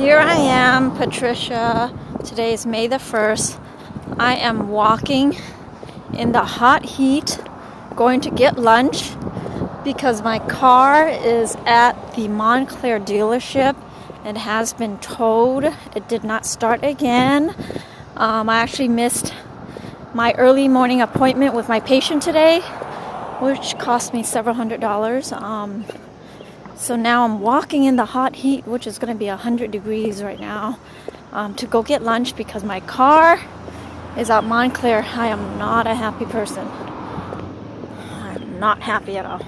Here I am, Patricia. Today is May the 1st. I am walking in the hot heat, going to get lunch because my car is at the Montclair dealership and has been towed. It did not start again. I actually missed my early morning appointment with my patient today, which cost me several $100s. So now I'm walking in the hot heat, which is going to be 100 degrees right now, to go get lunch because my car is at Montclair. I am not a happy person. I'm not happy at all.